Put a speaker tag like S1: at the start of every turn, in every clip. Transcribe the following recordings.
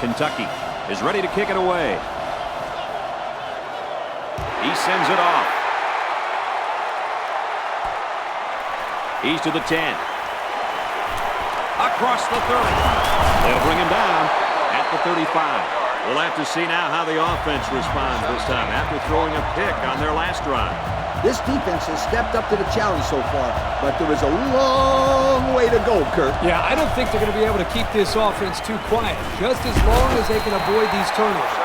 S1: Kentucky is ready to kick it away. He sends it off. He's to the 10. Across the 30. They'll bring him down at the 35. We'll have to see now how the offense responds this time after throwing a pick on their last drive.
S2: This defense has stepped up to the challenge so far, but there is a long way to go, Kurt.
S3: Yeah, I don't think they're going to be able to keep this offense too quiet, just as long as they can avoid these turnovers.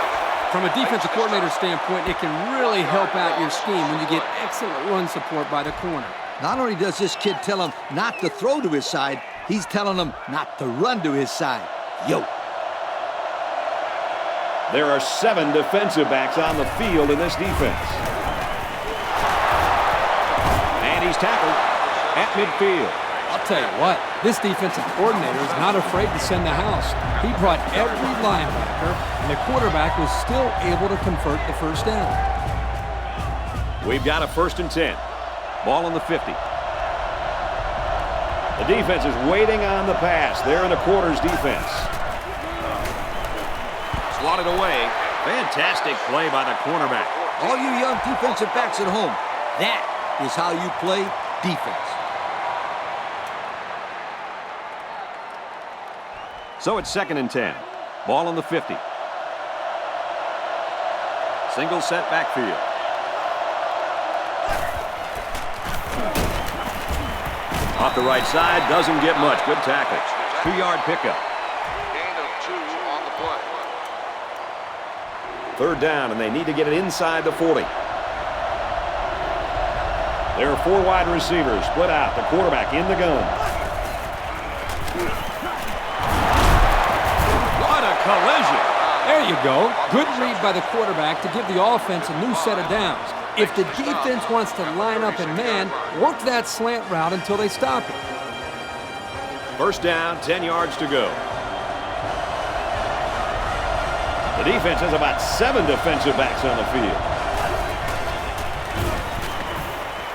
S3: From a defensive coordinator standpoint, it can really help out your scheme when you get excellent run support by the corner.
S2: Not only does this kid tell him not to throw to his side, he's telling him not to run to his side. Yo.
S1: There are 7 defensive backs on the field in this defense. And he's tackled at midfield.
S3: I'll tell you what, this defensive coordinator is not afraid to send the house. He brought every linebacker, and the quarterback was still able to convert the first down.
S1: We've got a 1st and 10. Ball on the 50. The defense is waiting on the pass. They're in a quarters defense. Swatted away. Fantastic play by the cornerback.
S2: All you young defensive backs at home, that is how you play defense.
S1: So it's 2nd and 10. Ball on the 50. Single set backfield. Off the right side, doesn't get much. Good tackle. 2-yard pickup.
S4: Gain of 2 on the play.
S1: 3rd down, and they need to get it inside the 40. There are 4 wide receivers split out. The quarterback in the gun. What a collision.
S3: There you go. Good read by the quarterback to give the offense a new set of downs. If the defense wants to line up in man, work that slant route until they stop it.
S1: 1st down, 10 yards to go. The defense has about 7 defensive backs on the field.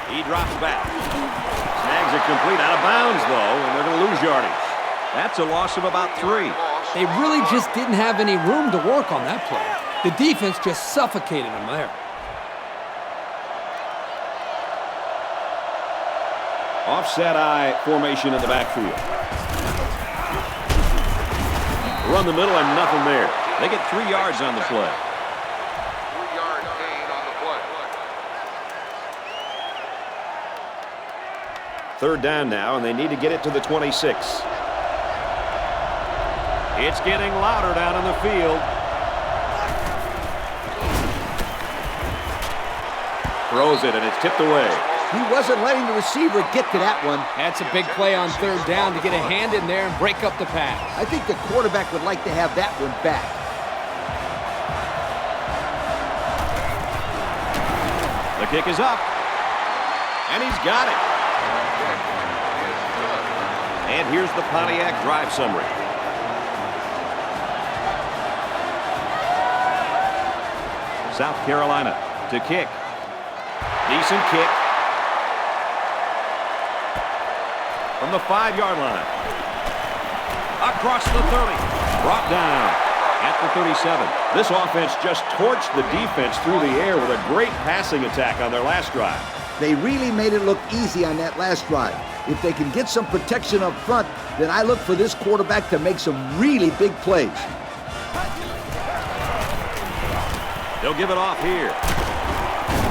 S1: He drops back. Snags it complete out of bounds, though, and they're going to lose yardage. That's a loss of about 3.
S3: They really just didn't have any room to work on that play. The defense just suffocated them there.
S1: Offset eye formation in the backfield. Run the middle and nothing there. They get 3 yards on the play.
S4: 3-yard gain on the play.
S1: 3rd down now, and they need to get it to the 26. It's getting louder down in the field. Throws it, and it's tipped away.
S2: He wasn't letting the receiver get to that one.
S3: That's a big play on 3rd down to get a hand in there and break up the pass.
S2: I think the quarterback would like to have that one back.
S1: The kick is up. And he's got it. And here's the Pontiac drive summary. South Carolina to kick. Decent kick. From the 5-yard line. Across the 30. Brought down at the 37. This offense just torched the defense through the air with a great passing attack on their last drive.
S2: They really made it look easy on that last drive. If they can get some protection up front, then I look for this quarterback to make some really big plays.
S1: They'll give it off here.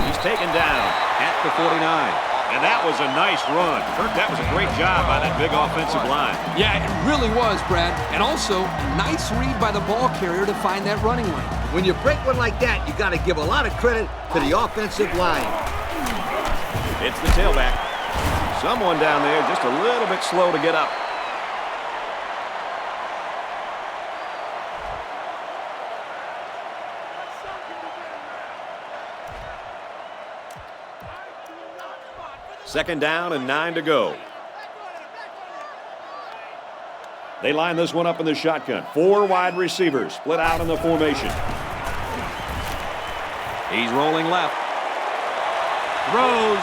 S1: He's taken down at the 49. And that was a nice run. Kirk, that was a great job by that big offensive line.
S3: Yeah, it really was, Brad. And also, nice read by the ball carrier to find that running lane.
S2: When you break one like that, you got to give a lot of credit to the offensive line.
S1: It's the tailback. Someone down there just a little bit slow to get up. Second down and 9 to go. They line this one up in the shotgun. 4 wide receivers split out in the formation. He's rolling left. Throws.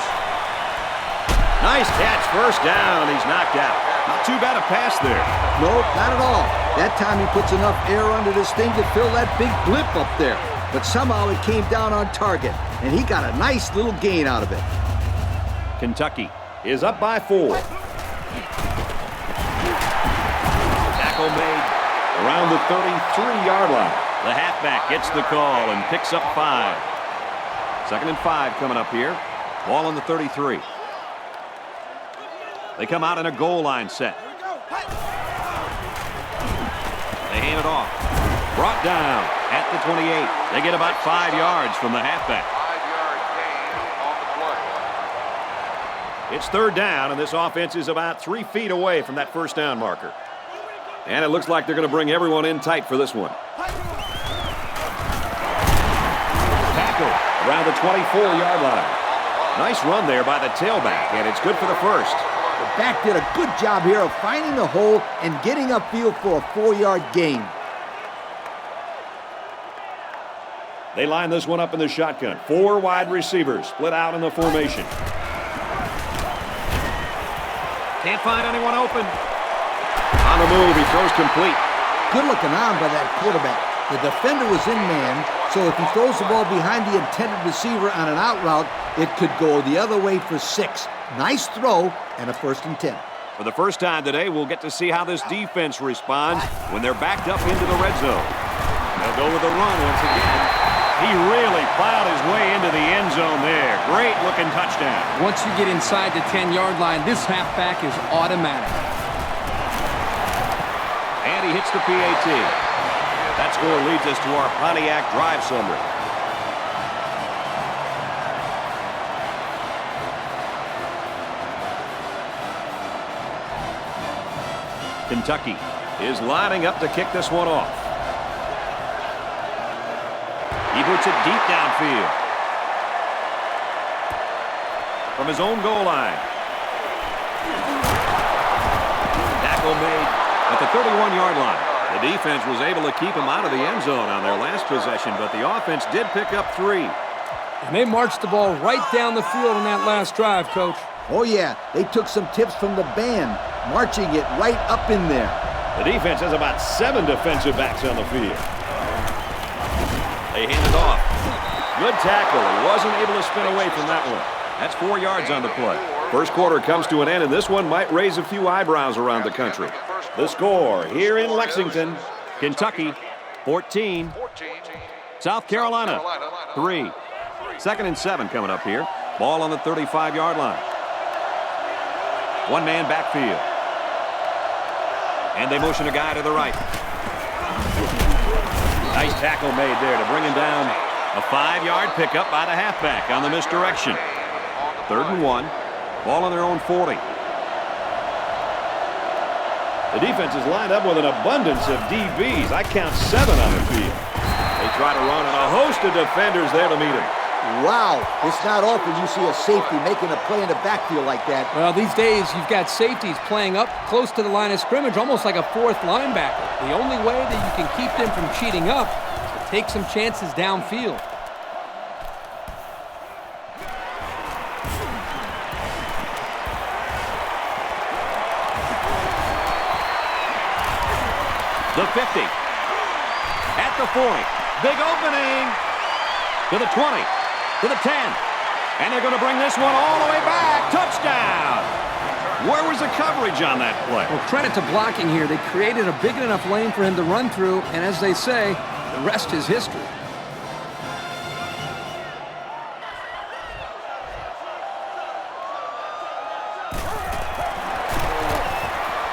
S1: Nice catch, 1st down. He's knocked out. Not too bad a pass there.
S2: No, not at all. That time he puts enough air under this thing to fill that big blip up there. But somehow it came down on target, and he got a nice little gain out of it.
S1: Kentucky is up by 4. Tackle made around the 33-yard line. The halfback gets the call and picks up 5. 2nd and 5 coming up here. Ball on the 33. They come out in a goal line set. They hand it off. Brought down at the 28. They get about 5 yards from the halfback.
S4: 5-yard gain on the play.
S1: It's 3rd down, and this offense is about 3 feet away from that first down marker. And it looks like they're going to bring everyone in tight for this one. Tackle around the 24-yard line. Nice run there by the tailback, and it's good for the first.
S2: The back did a good job here of finding the hole and getting upfield for a 4-yard gain.
S1: They line this one up in the shotgun. 4 wide receivers split out in the formation. Can't find anyone open. On the move, he throws complete.
S2: Good looking arm by that quarterback. The defender was in man, so if he throws the ball behind the intended receiver on an out route, it could go the other way for 6. Nice throw and a 1st and 10.
S1: For the first time today, we'll get to see how this defense responds when they're backed up into the red zone. They'll go with the run once again. He really plowed his way into the end zone there. Great looking touchdown.
S3: Once you get inside the 10-yard line, this halfback is automatic.
S1: And he hits the PAT. That score leads us to our Pontiac drive summary. Kentucky is lining up to kick this one off. He puts it deep downfield. From his own goal line. Tackle made at the 31-yard line. The defense was able to keep him out of the end zone on their last possession, but the offense did pick up 3.
S3: And they marched the ball right down the field on that last drive, Coach.
S2: Oh, yeah. They took some tips from the band, marching it right up in there.
S1: The defense has about 7 defensive backs on the field. They hand it off. Good tackle. He wasn't able to spin away from that one. That's 4 yards on the play. First quarter comes to an end, and this one might raise a few eyebrows around the country. The score here in Lexington, Kentucky, 14. South Carolina, 3. 2nd and 7 coming up here. Ball on the 35-yard line. One-man backfield. And they motion a guy to the right. Nice tackle made there to bring him down. A 5-yard pickup by the halfback on the misdirection. 3rd and 1. Ball on their own 40. The defense is lined up with an abundance of DBs. I count 7 on the field. They try to run, and a host of defenders there to meet him.
S2: Wow, it's not often you see a safety making a play in the backfield like that.
S3: Well, these days you've got safeties playing up close to the line of scrimmage, almost like a 4th linebacker. The only way that you can keep them from cheating up is to take some chances downfield.
S1: The 50. At the 40. Big opening. To the 20. To the 10. And they're going to bring this one all the way back. Touchdown. Where was the coverage on that play?
S3: Well, credit to blocking here. They created a big enough lane for him to run through, and as they say, the rest is history.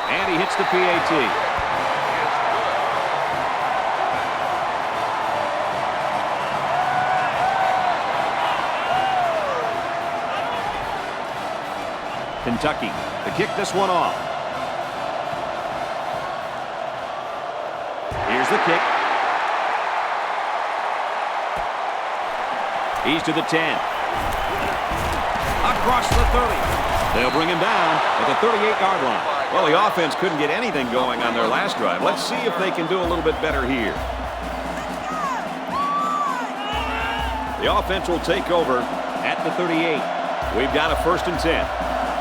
S1: And he hits the PAT. Kentucky to kick this one off. Here's the kick. He's to the 10. Across the 30. They'll bring him down at the 38-yard line. Well, the offense couldn't get anything going on their last drive. Let's see if they can do a little bit better here. The offense will take over at the 38. We've got a 1st and 10.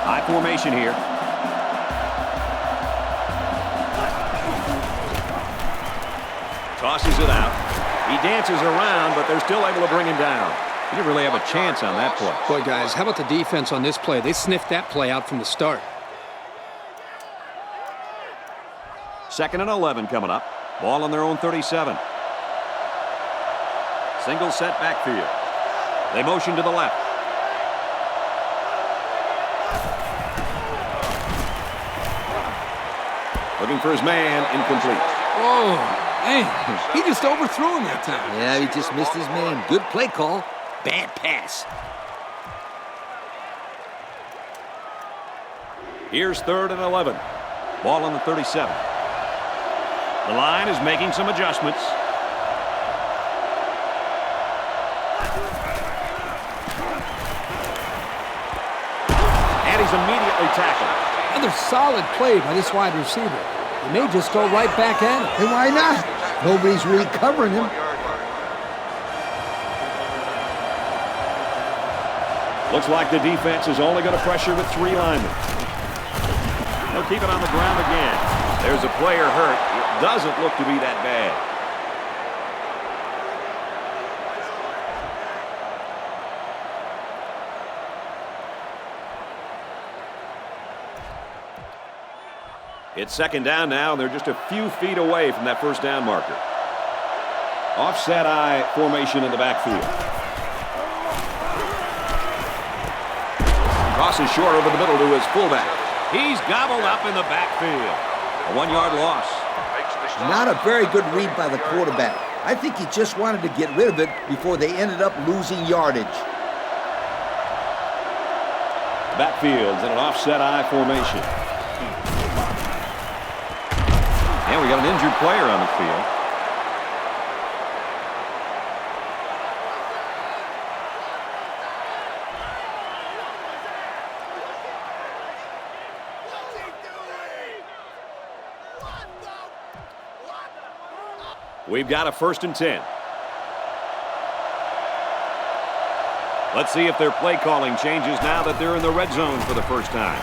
S1: High formation here. Tosses it out. He dances around, but they're still able to bring him down. He didn't really have a chance on that play.
S3: Boy, guys, how about the defense on this play? They sniffed that play out from the start.
S1: 2nd and 11 coming up. Ball on their own 37. Single set backfield. They motion to the left. Looking for his man, incomplete.
S3: Oh, man, he just overthrew him that time.
S2: Yeah, he just missed his man. Good play call. Bad pass.
S1: Here's 3rd and 11. Ball on the 37. The line is making some adjustments. And he's immediately tackled.
S3: Another solid play by this wide receiver. He may just go right back at him.
S2: And why not? Nobody's really covering him.
S1: Looks like the defense is only going to pressure with 3 linemen. They'll keep it on the ground again. There's a player hurt. It doesn't look to be that bad. It's 2nd down now, and they're just a few feet away from that 1st down marker. Offset eye formation in the backfield. Crosses short over the middle to his fullback. He's gobbled up in the backfield. A 1-yard loss.
S2: Not a very good read by the quarterback. I think he just wanted to get rid of it before they ended up losing yardage.
S1: Backfield's in an offset eye formation. And we got an injured player on the field. We've got a 1st and 10. Let's see if their play calling changes now that they're in the red zone for the first time.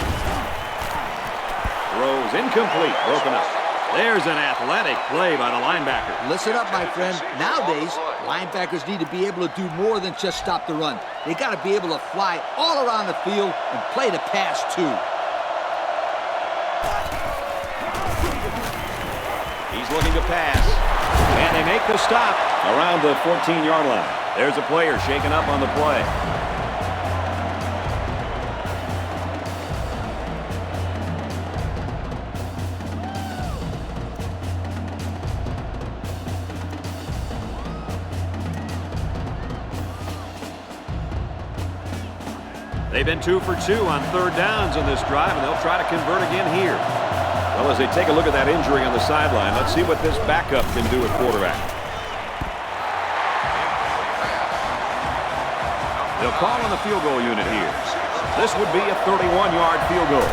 S1: Throws incomplete, broken up. There's an athletic play by the linebacker.
S2: Listen up, my friend. Nowadays, linebackers need to be able to do more than just stop the run. They got to be able to fly all around the field and play the pass, too.
S1: He's looking to pass. And they make the stop around the 14-yard line. There's a player shaken up on the play. They've been 2 for 2 on 3rd downs in this drive, and they'll try to convert again here. Well, as they take a look at that injury on the sideline, let's see what this backup can do at quarterback. They'll call on the field goal unit here. This would be a 31-yard field goal.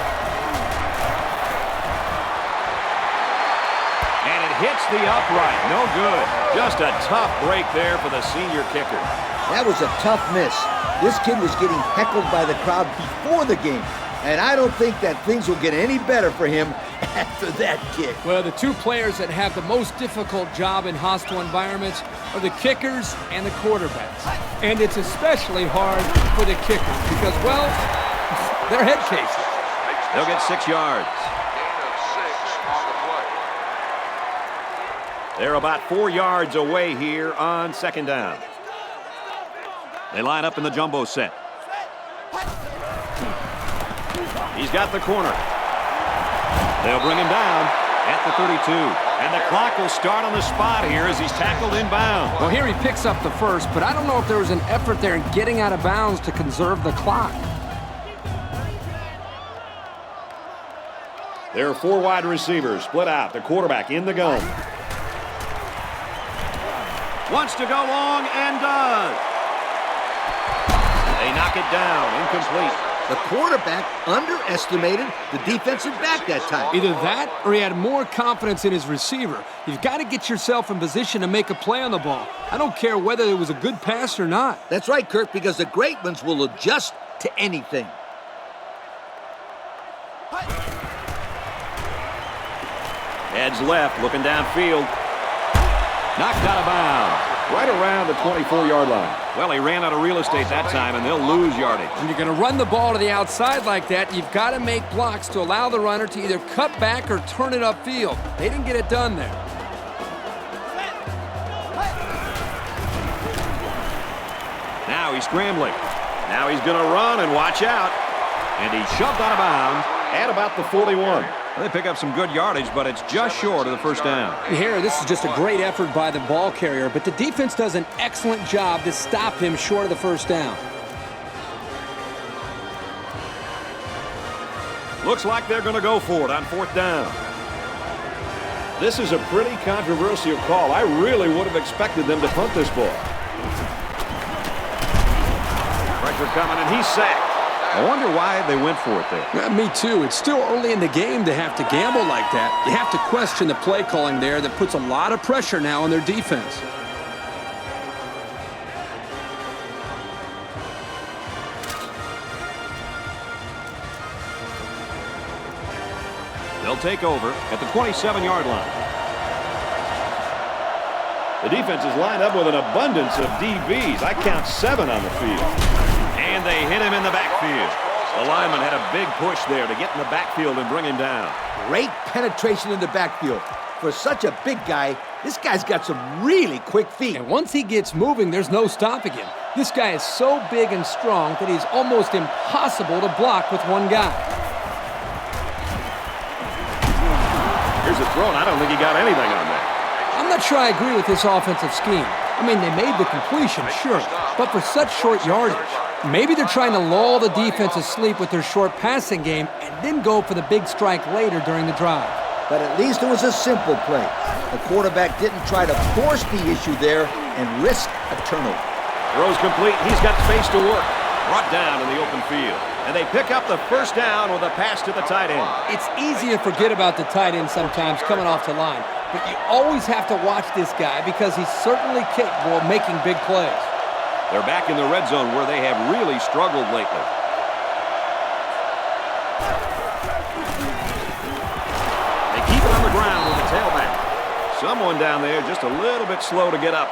S1: And it hits the upright. No good. Just a tough break there for the senior kicker.
S2: That was a tough miss. This kid was getting heckled by the crowd before the game. And I don't think that things will get any better for him after that kick.
S3: Well, the 2 players that have the most difficult job in hostile environments are the kickers and the quarterbacks. And it's especially hard for the kickers because, well, they're head cases.
S1: They'll get 6 yards. They're about 4 yards away here on 2nd down. They line up in the jumbo set. He's got the corner. They'll bring him down at the 32. And the clock will start on the spot here as he's tackled inbound.
S3: Well, here he picks up the first, but I don't know if there was an effort there in getting out of bounds to conserve the clock.
S1: There are 4 wide receivers split out. The quarterback in the gun. Wants to go long and does. They knock it down, incomplete.
S2: The quarterback underestimated the defensive back that time.
S3: Either that or he had more confidence in his receiver. You've got to get yourself in position to make a play on the ball. I don't care whether it was a good pass or not.
S2: That's right, Kirk, because the great ones will adjust to anything.
S1: Heads left, looking downfield. Knocked out of bounds, right around the 24-yard line. Well, he ran out of real estate that time, and they'll lose yardage.
S3: When you're going to run the ball to the outside like that, you've got to make blocks to allow the runner to either cut back or turn it upfield. They didn't get it done there.
S1: Now he's scrambling. Now he's going to run and watch out. And he's shoved out of bounds at about the 41. They pick up some good yardage, but it's just short of the first down.
S3: Here, this is just a great effort by the ball carrier, but the defense does an excellent job to stop him short of the first down.
S1: Looks like they're going to go for it on fourth down. This is a pretty controversial call. I really would have expected them to punt this ball. Pressure coming, and he's sacked. I wonder why they went for it there.
S3: Yeah, me too. It's still early in the game to have to gamble like that. You have to question the play calling there that puts a lot of pressure now on their defense.
S1: They'll take over at the 27-yard line. The defense is lined up with an abundance of DBs. I count 7 on the field. And they hit him in the backfield. The lineman had a big push there to get in the backfield and bring him down.
S2: Great penetration in the backfield. For such a big guy, this guy's got some really quick feet.
S3: And once he gets moving, there's no stopping him. This guy is so big and strong that he's almost impossible to block with one guy.
S1: Here's a throw, and I don't think he got anything on that.
S3: I'm not sure I agree with this offensive scheme. I mean, they made the completion, sure, but for such short yardage. Maybe they're trying to lull the defense asleep with their short passing game and then go for the big strike later during the drive.
S2: But at least it was a simple play. The quarterback didn't try to force the issue there and risk a turnover.
S1: Throw's complete. He's got space to work. Brought down in the open field. And they pick up the first down with a pass to the tight end.
S3: It's easy to forget about the tight end sometimes coming off the line, but you always have to watch this guy because he's certainly capable of making big plays.
S1: They're back in the red zone where they have really struggled lately. They keep it on the ground with the tailback. Someone down there just a little bit slow to get up.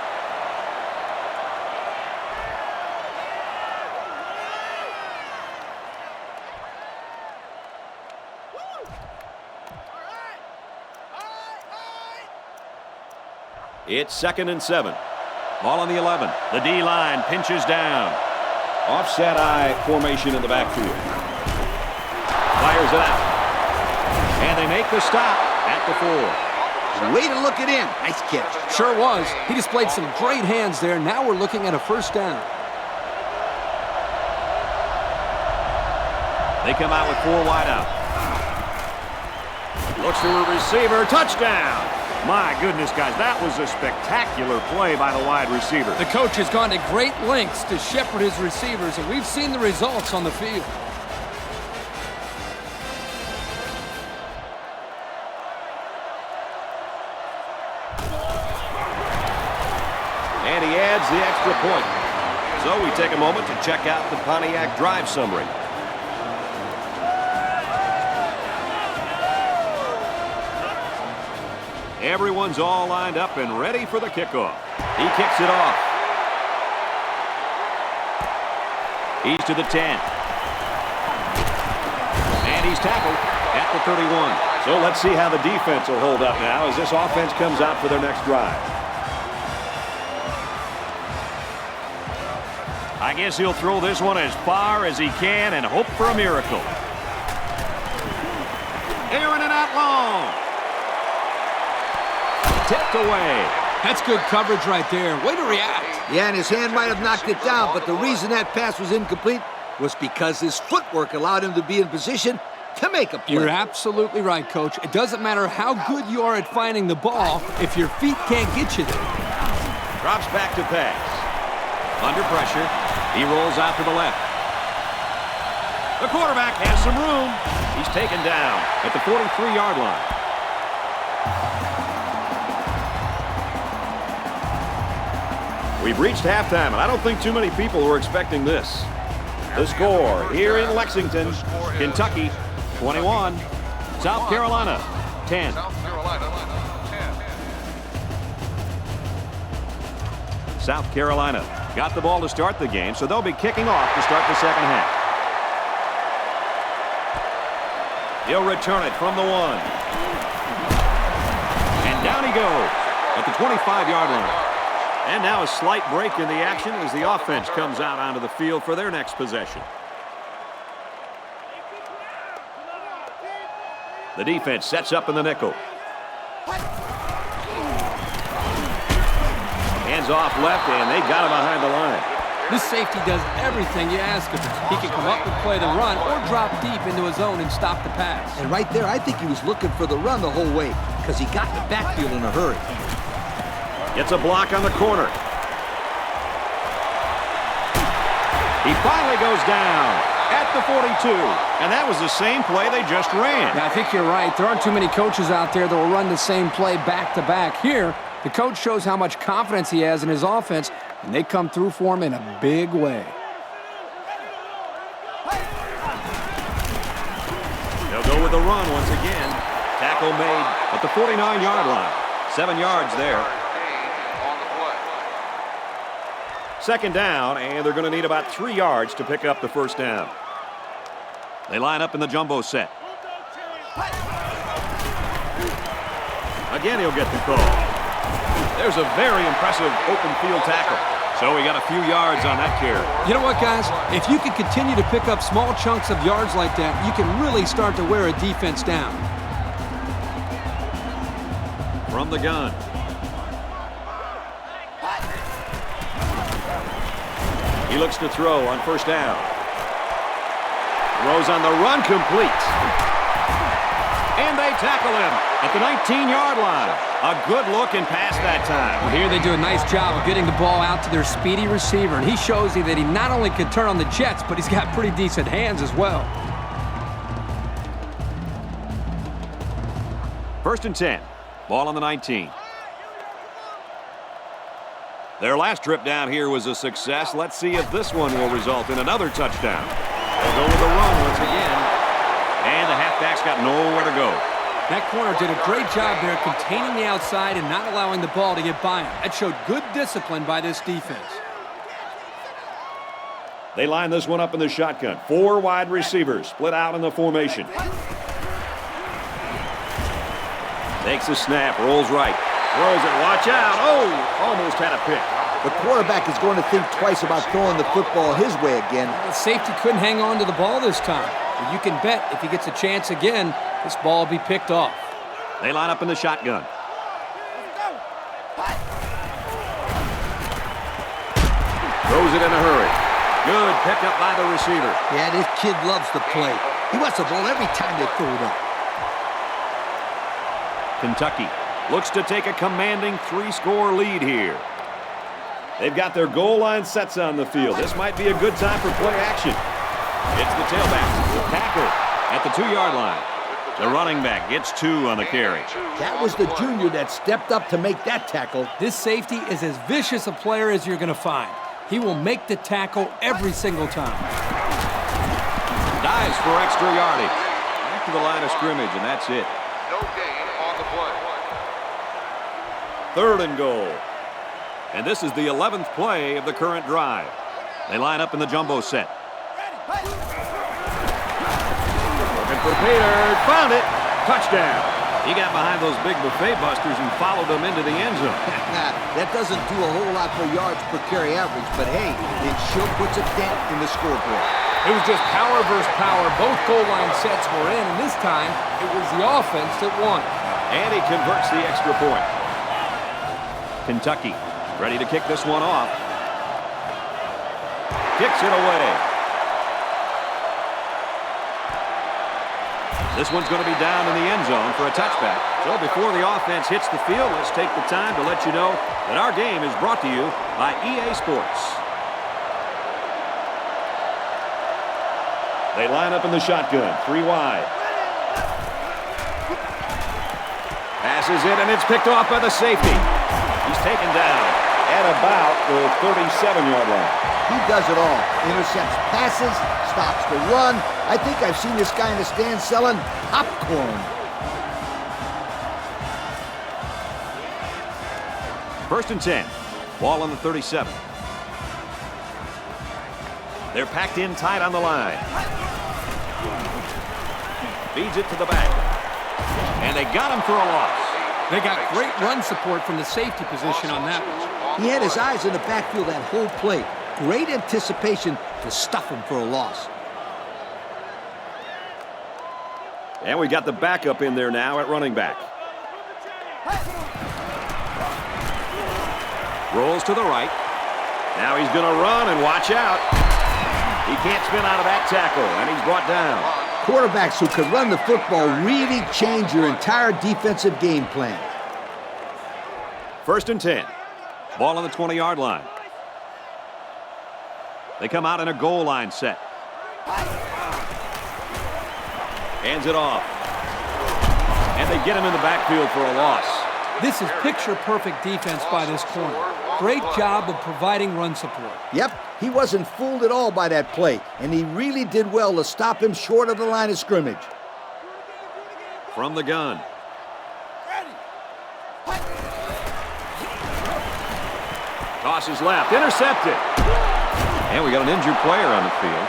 S1: It's 2nd and 7. Ball on the 11. The D-line pinches down. Offset I formation in the backfield. Fires it out. And they make the stop at the 4.
S2: Way to look it in. Nice catch.
S3: Sure was. He displayed some great hands there. Now we're looking at a first down.
S1: They come out with 4 wide out. Looks to a receiver. Touchdown. My goodness, guys, that was a spectacular play by the wide receiver.
S3: The coach has gone to great lengths to shepherd his receivers, and we've seen the results on the field.
S1: And he adds the extra point. So we take a moment to check out the Pontiac drive summary. Everyone's all lined up and ready for the kickoff. He kicks it off. He's to the 10. And he's tackled at the 31. So let's see how the defense will hold up now as this offense comes out for their next drive. I guess he'll throw this one as far as he can and hope for a miracle. Airing it out long. Tipped away.
S3: That's good coverage right there. Way to react.
S2: Yeah, and his hand might have knocked it down, but the reason that pass was incomplete was because his footwork allowed him to be in position to make a play.
S3: You're absolutely right, Coach. It doesn't matter how good you are at finding the ball if your feet can't get you there.
S1: Drops back to pass. Under pressure. He rolls out to the left. The quarterback has some room. He's taken down at the 43-yard line. We've reached halftime, and I don't think too many people were expecting this. The score here in Lexington, Kentucky, 21. South Carolina, 10. South Carolina got the ball to start the game, so they'll be kicking off to start the second half. He'll return it from the 1. And down he goes at the 25-yard line. And now a slight break in the action as the offense comes out onto the field for their next possession. The defense sets up in the nickel. Hands off left, and they got him behind the line.
S3: This safety does everything you ask of him. He can come up and play the run or drop deep into his zone and stop the pass.
S2: And right there, I think he was looking for the run the whole way because he got in the backfield in a hurry.
S1: Gets a block on the corner. He finally goes down at the 42. And that was the same play they just ran.
S3: Yeah, I think you're right. There aren't too many coaches out there that will run the same play back-to-back. Here, the coach shows how much confidence he has in his offense, and they come through for him in a big way.
S1: They'll go with the run once again. Tackle made at the 49-yard line. 7 yards there. Second down, and they're going to need about 3 yards to pick up the first down. They line up in the jumbo set. Again, he'll get the call. There's a very impressive open field tackle. So we got a few yards on that carry.
S3: You know what, guys? If you can continue to pick up small chunks of yards like that, you can really start to wear a defense down.
S1: From the gun. He looks to throw on first down. Throws on the run, complete. And they tackle him at the 19-yard line. A good look and pass that time.
S3: Well, here they do a nice job of getting the ball out to their speedy receiver, and he shows you that he not only can turn on the jets, but he's got pretty decent hands as well.
S1: First and 10. Ball on the 19. Their last trip down here was a success. Let's see if this one will result in another touchdown. They'll go with the run once again. And the halfback's got nowhere to go.
S3: That corner did a great job there containing the outside and not allowing the ball to get by him. That showed good discipline by this defense.
S1: They line this one up in the shotgun. 4 wide receivers split out in the formation. Takes a snap, rolls right. Throws it, watch out. Oh, almost had a pick.
S2: The quarterback is going to think twice about throwing the football his way again.
S3: The safety couldn't hang on to the ball this time. But you can bet if he gets a chance again, this ball will be picked off.
S1: They line up in the shotgun. Throws it in a hurry. Good pickup by the receiver.
S2: Yeah, this kid loves to play. He wants the ball every time they throw it up.
S1: Kentucky looks to take a commanding 3-score lead here. They've got their goal line sets on the field. This might be a good time for play action. It's the tailback, the tackle at the 2-yard line. The running back gets 2 on the carry.
S2: That was the junior that stepped up to make that tackle.
S3: This safety is as vicious a player as you're going to find. He will make the tackle every single time.
S1: Dives for extra yardage. Back to the line of scrimmage, and that's it.
S4: No gain on the play.
S1: 3rd and goal. And this is the 11th play of the current drive. They line up in the jumbo set. Looking for Peter. Found it. Touchdown. He got behind those big buffet busters and followed them into the end zone.
S2: That doesn't do a whole lot for yards per carry average, but hey, it sure puts a dent in the scoreboard.
S3: It was just power versus power. Both goal line sets were in, and this time it was the offense that won.
S1: And he converts the extra point. Kentucky ready to kick this one off. Kicks it away. This one's going to be down in the end zone for a touchback. So before the offense hits the field, let's take the time to let you know that our game is brought to you by EA Sports. They line up in the shotgun, 3 wide. Passes it, and it's picked off by the safety. He's taken down at about the 37-yard line.
S2: He does it all. Intercepts passes, stops the run. I think I've seen this guy in the stand selling popcorn.
S1: First and 10. Ball on the 37. They're packed in tight on the line. Feeds it to the back. And they got him for a loss.
S3: They got great run support from the safety position on that one.
S2: He had his eyes in the backfield that whole play. Great anticipation to stuff him for a loss.
S1: And we got the backup in there now at running back. Rolls to the right. Now he's going to run and watch out. He can't spin out of that tackle, and he's brought down.
S2: Quarterbacks who can run the football really change your entire defensive game plan.
S1: 1st and 10. Ball on the 20-yard line. They come out in a goal line set. Hands it off. And they get him in the backfield for a loss.
S3: This is picture-perfect defense by this corner. Great job of providing run support.
S2: Yep, he wasn't fooled at all by that play, and he really did well to stop him short of the line of scrimmage.
S1: From the gun. Tosses left, intercepted. And we got an injured player on the field.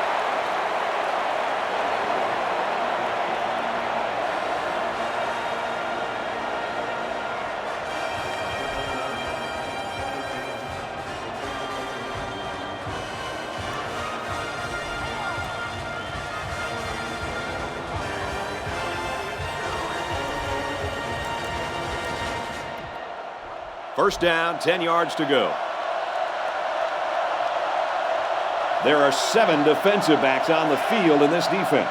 S1: First down, 10 yards to go. There are 7 defensive backs on the field in this defense.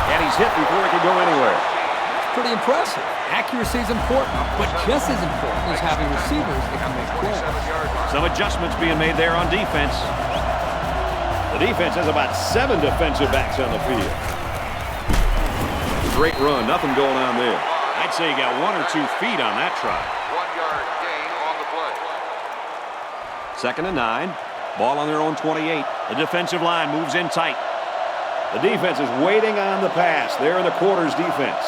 S1: And he's hit before he can go anywhere.
S3: Pretty impressive. Accuracy is important, but just as important is having receivers that can make plays.
S1: Some adjustments being made there on defense. The defense has about 7 defensive backs on the field. Great run, nothing going on there. I'd say he got 1 or 2 feet on that try.
S4: 1-yard gain on the play.
S1: 2nd and 9. Ball on their own 28. The defensive line moves in tight. The defense is waiting on the pass. They're in the quarters defense.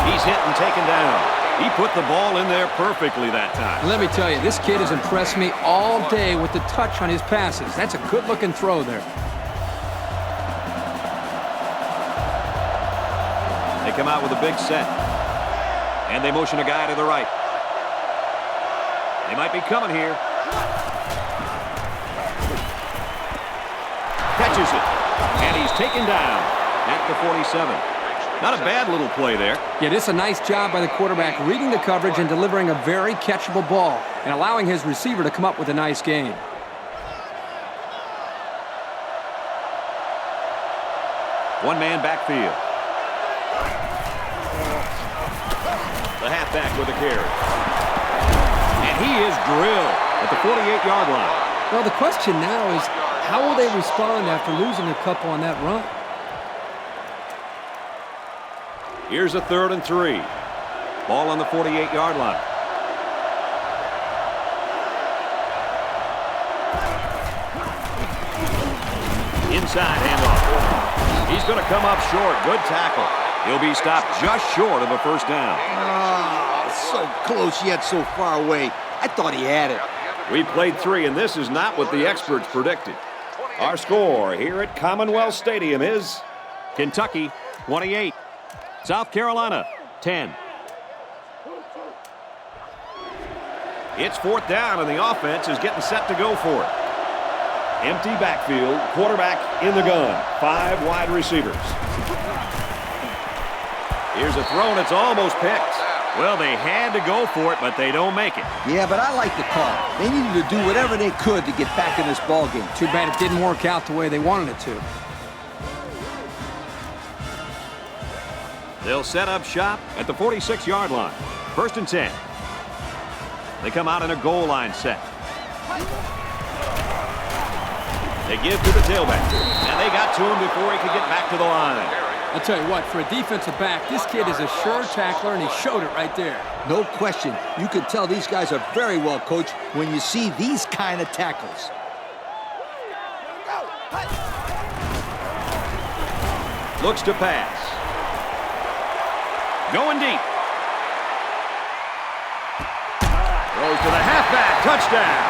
S1: He's hit and taken down. He put the ball in there perfectly that time.
S3: Let me tell you, this kid has impressed me all day with the touch on his passes. That's a good-looking throw there.
S1: They come out with a big set. And they motion a guy to the right. They might be coming here. Catches it. And he's taken down at the 47. Not a bad little play there.
S3: Yeah, this is a nice job by the quarterback reading the coverage and delivering a very catchable ball and allowing his receiver to come up with a nice gain.
S1: One-man backfield. The halfback with a carry. And he is drilled at the 48-yard line.
S3: Well, the question now is, how will they respond after losing a couple on that run?
S1: Here's a 3rd and 3. Ball on the 48-yard line. Inside handoff. He's going to come up short. Good tackle. He'll be stopped just short of a first down.
S2: So close yet so far away. I thought he had it.
S1: We played 3, and this is not what the experts predicted. Our score here at Commonwealth Stadium is Kentucky 28. South Carolina, 10. It's 4th down, and the offense is getting set to go for it. Empty backfield, quarterback in the gun, 5 wide receivers. Here's a throw, and it's almost picked. Well, they had to go for it, but they don't make it.
S2: Yeah, but I like the call. They needed to do whatever they could to get back in this ballgame.
S3: Too bad it didn't work out the way they wanted it to.
S1: They'll set up shop at the 46-yard line. 1st and 10. They come out in a goal line set. They give to the tailback. And they got to him before he could get back to the line.
S3: I'll tell you what, for a defensive back, this kid is a sure tackler, and he showed it right there.
S2: No question. You can tell these guys are very well coached when you see these kind of tackles.
S1: Looks to pass. Going deep. Throws to the halfback. Touchdown.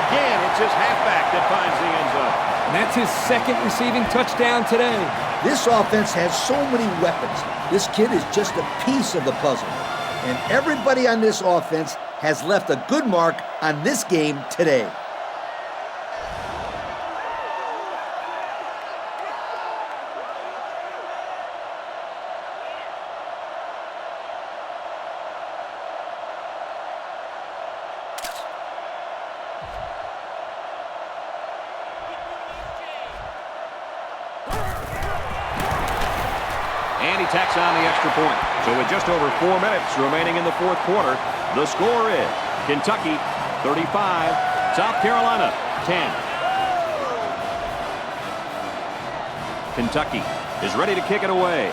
S1: Again, it's his halfback that finds the end zone.
S3: And that's his second receiving touchdown today.
S2: This offense has so many weapons. This kid is just a piece of the puzzle. And everybody on this offense has left a good mark on this game today.
S1: And he tacks on the extra point. So with just over 4 minutes remaining in the fourth quarter, the score is Kentucky 35, South Carolina 10. Kentucky is ready to kick it away.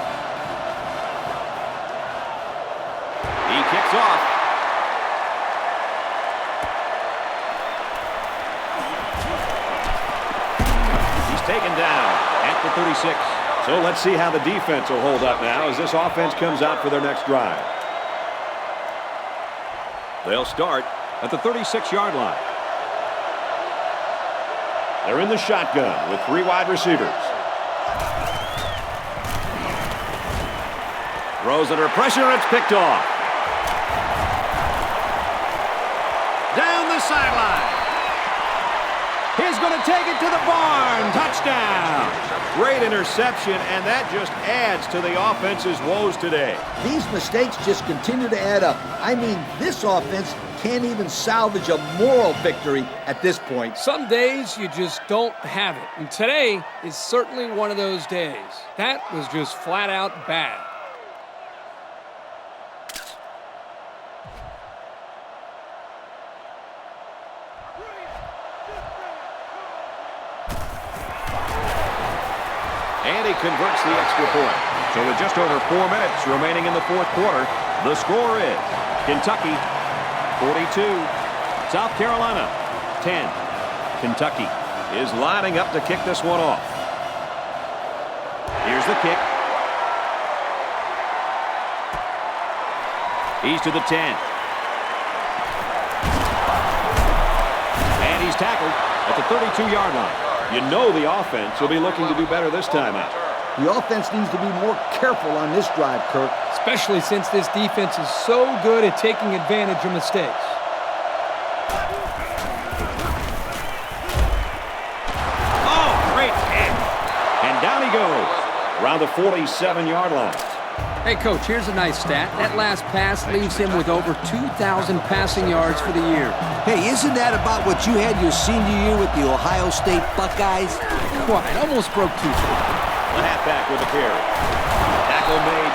S1: He kicks off. He's taken down at the 36. So let's see how the defense will hold up now as this offense comes out for their next drive. They'll start at the 36-yard line. They're in the shotgun with 3 wide receivers. Throws under pressure, and it's picked off. Down the sideline. He's going to take it to the barn. Touchdown. Great interception, and that just adds to the offense's woes today.
S2: These mistakes just continue to add up. I mean, this offense can't even salvage a moral victory at this point.
S3: Some days you just don't have it. And today is certainly one of those days. That was just flat out bad.
S1: And he converts the extra point. So with just over 4 minutes remaining in the fourth quarter, the score is Kentucky 42, South Carolina 10. Kentucky is lining up to kick this one off. Here's the kick. He's to the 10. And he's tackled at the 32-yard line. You know the offense will be looking to do better this time out.
S2: The offense needs to be more careful on this drive, Kirk.
S3: Especially since this defense is so good at taking advantage of mistakes.
S1: Oh, great hit. And down he goes around the 47-yard line.
S3: Hey, Coach, here's a nice stat. That last pass leaves him with over 2,000 passing yards for the year.
S2: Hey, isn't that about what you had your senior year with the Ohio State Buckeyes?
S3: Quite, almost broke 250.
S1: The halfback with the carry. Tackle made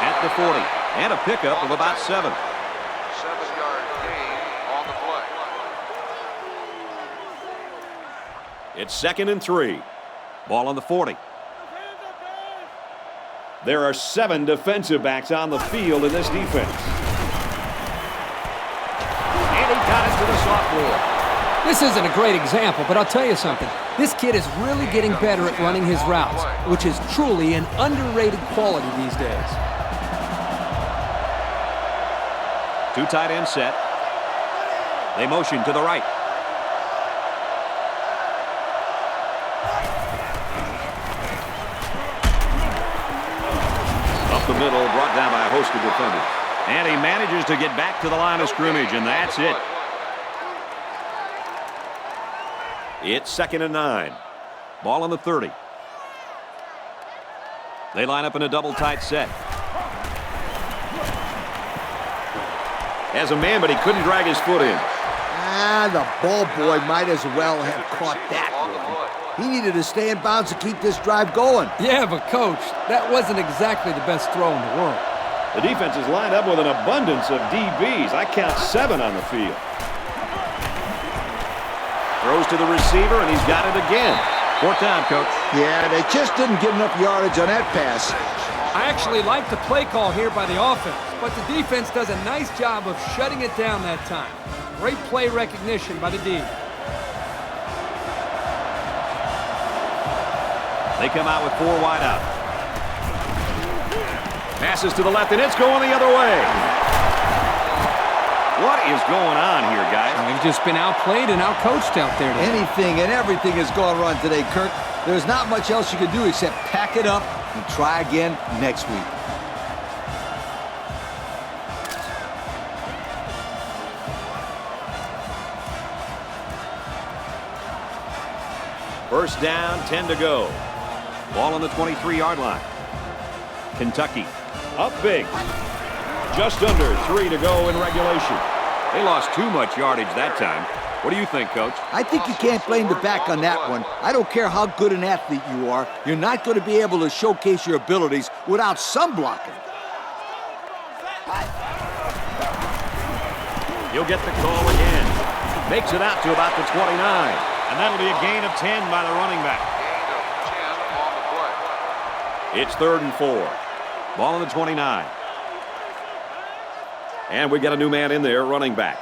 S1: at the 40. And a pickup of about 7.
S4: 7-yard gain on the play.
S1: It's 2nd and 3. Ball on the 40. There are 7 defensive backs on the field in this defense. And he got it to the sophomore.
S3: This isn't a great example, but I'll tell you something. This kid is really getting better at running his routes, which is truly an underrated quality these days.
S1: 2 tight end set. They motion to the right. Up the middle, brought down by a host of defenders. And he manages to get back to the line of scrimmage, and that's it. It's 2nd and 9. Ball on the 30. They line up in a double tight set. Has a man, but he couldn't drag his foot in.
S2: The ball boy might as well have caught that one. He needed to stay in bounds to keep this drive going.
S3: Yeah, but Coach, that wasn't exactly the best throw in the world.
S1: The defense is lined up with an abundance of DBs. I count 7 on the field. Throws to the receiver, and he's got it again. 4th down, Coach.
S2: Yeah, they just didn't get enough yardage on that pass.
S3: I actually like the play call here by the offense, but the defense does a nice job of shutting it down that time. Great play recognition by the D.
S1: They come out with 4 wide out. Passes to the left, and it's going the other way. What is going on here, guys?
S3: They've just been outplayed and outcoached out there today.
S2: Anything and everything has gone wrong today, Kirk. There's not much else you can do except pack it up and try again next week.
S1: First down, 10 to go. Ball on the 23-yard line. Kentucky up big. Just under 3 to go in regulation. They lost too much yardage that time. What do you think, Coach?
S2: I think you can't blame the back on that one. I don't care how good an athlete you are. You're not going to be able to showcase your abilities without some blocking.
S1: He'll get the call again. Makes it out to about the 29. And that'll be a gain of 10 by the running back.
S4: Gain of 10 on the play.
S1: It's 3rd and 4. Ball on the 29. And we got a new man in there, running back.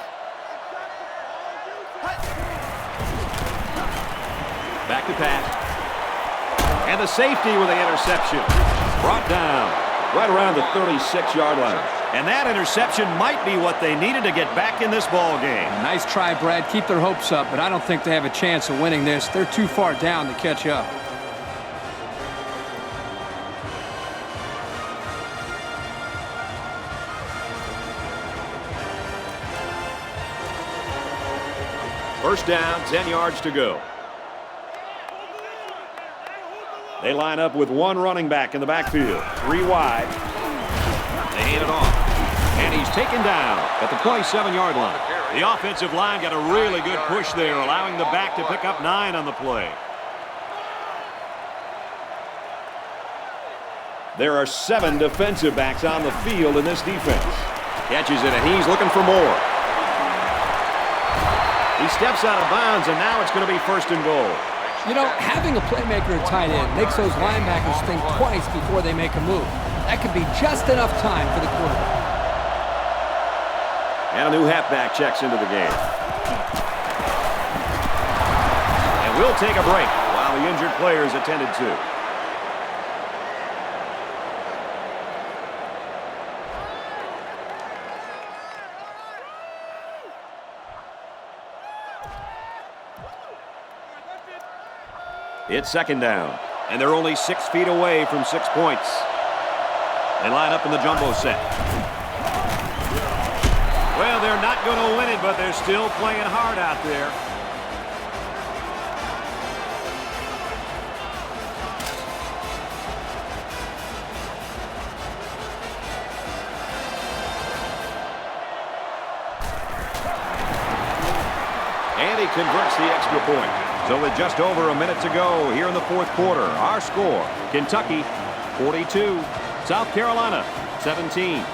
S1: Back to pass. And the safety with the interception. Brought down right around the 36-yard line. And that interception might be what they needed to get back in this ball game.
S3: Nice try, Brad. Keep their hopes up, but I don't think they have a chance of winning this. They're too far down to catch up.
S1: First down, 10 yards to go. They line up with 1 running back in the backfield. 3 wide. They hand it off. And he's taken down at the 27-yard line. The offensive line got a really good push there, allowing the back to pick up 9 on the play. There are 7 defensive backs on the field in this defense. Catches it, and he's looking for more. He steps out of bounds, and now it's going to be 1st and goal.
S3: You know, having a playmaker at tight end makes those linebackers think twice before they make a move. That could be just enough time for the quarterback.
S1: And a new halfback checks into the game. And we'll take a break while the injured player is attended to. It's 2nd down, and they're only 6 feet away from 6 points. They line up in the jumbo set. Well, they're not going to win it, but they're still playing hard out there. And he converts the extra point. So with just over a minute to go here in the 4th quarter, our score, Kentucky 42, South Carolina 17.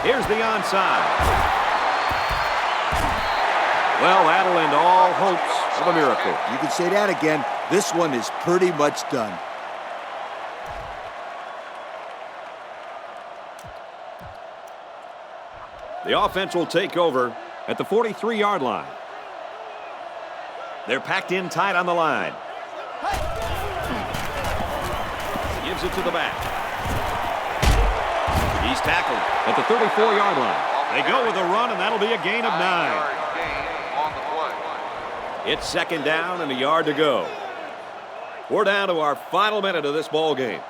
S1: Here's the onside. Well, that'll end all hopes of a miracle.
S2: You can say that again. This one is pretty much done.
S1: The offense will take over at the 43-yard line. They're packed in tight on the line. Gives it to the back. He's tackled at the 34-yard line. They go with a run, and that'll be a gain of 9.
S4: Gain on the play.
S1: It's 2nd down and a yard to go. We're down to our final minute of this ball game.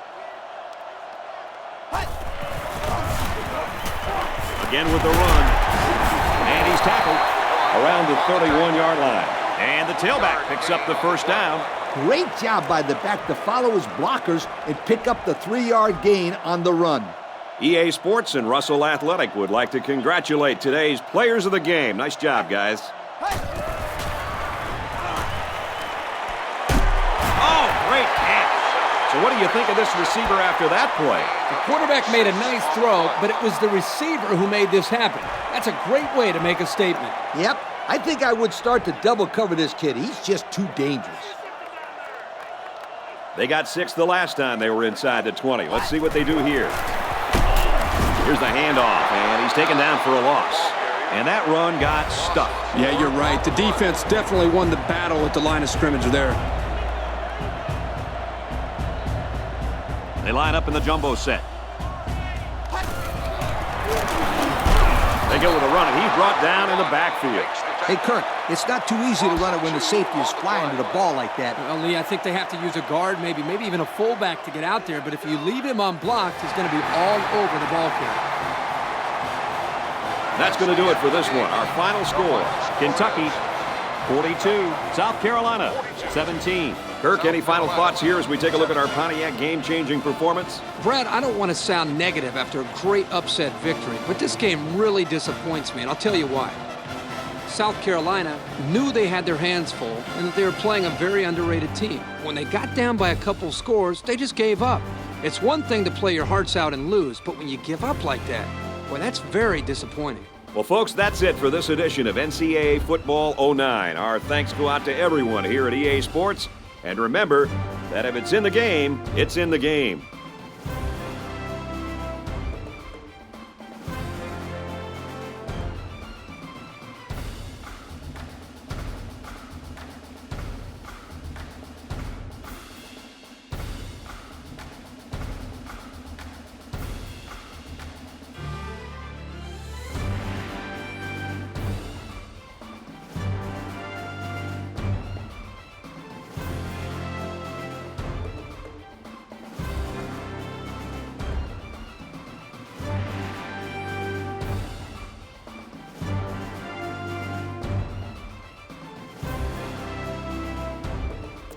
S1: Again with the run. And he's tackled around the 31-yard line. And the tailback picks up the 1st down.
S2: Great job by the back to follow his blockers and pick up the 3-yard gain on the run.
S1: EA Sports and Russell Athletic would like to congratulate today's players of the game. Nice job, guys. Oh, great catch. So what do you think of this receiver after that play?
S3: The quarterback made a nice throw, but it was the receiver who made this happen. That's a great way to make a statement.
S2: Yep, I think I would start to double cover this kid. He's just too dangerous.
S1: They got 6 the last time they were inside the 20. Let's see what they do here. Here's the handoff, and he's taken down for a loss. And that run got stuck.
S3: Yeah, you're right. The defense definitely won the battle at the line of scrimmage there.
S1: They line up in the jumbo set. They go with a run, and he's brought down in the backfield.
S2: Hey, Kirk, it's not too easy to run it when the safety is flying to the ball like that.
S3: Well, Lee, I think they have to use a guard, maybe even a fullback to get out there. But if you leave him unblocked, he's going to be all over the ball carrier.
S1: That's going to do it for this one. Our final score, Kentucky 42, South Carolina 17. Kirk, any final thoughts here as we take a look at our Pontiac game-changing performance?
S3: Brad, I don't want to sound negative after a great upset victory, but this game really disappoints me, and I'll tell you why. South Carolina knew they had their hands full and that they were playing a very underrated team. When they got down by a couple scores, they just gave up. It's one thing to play your hearts out and lose, but when you give up like that, well, that's very disappointing.
S1: Well, folks, that's it for this edition of NCAA Football 09. Our thanks go out to everyone here at EA Sports. And remember that if it's in the game, it's in the game.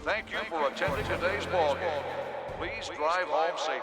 S4: Thank you for attending today's ball game. Please drive home safe.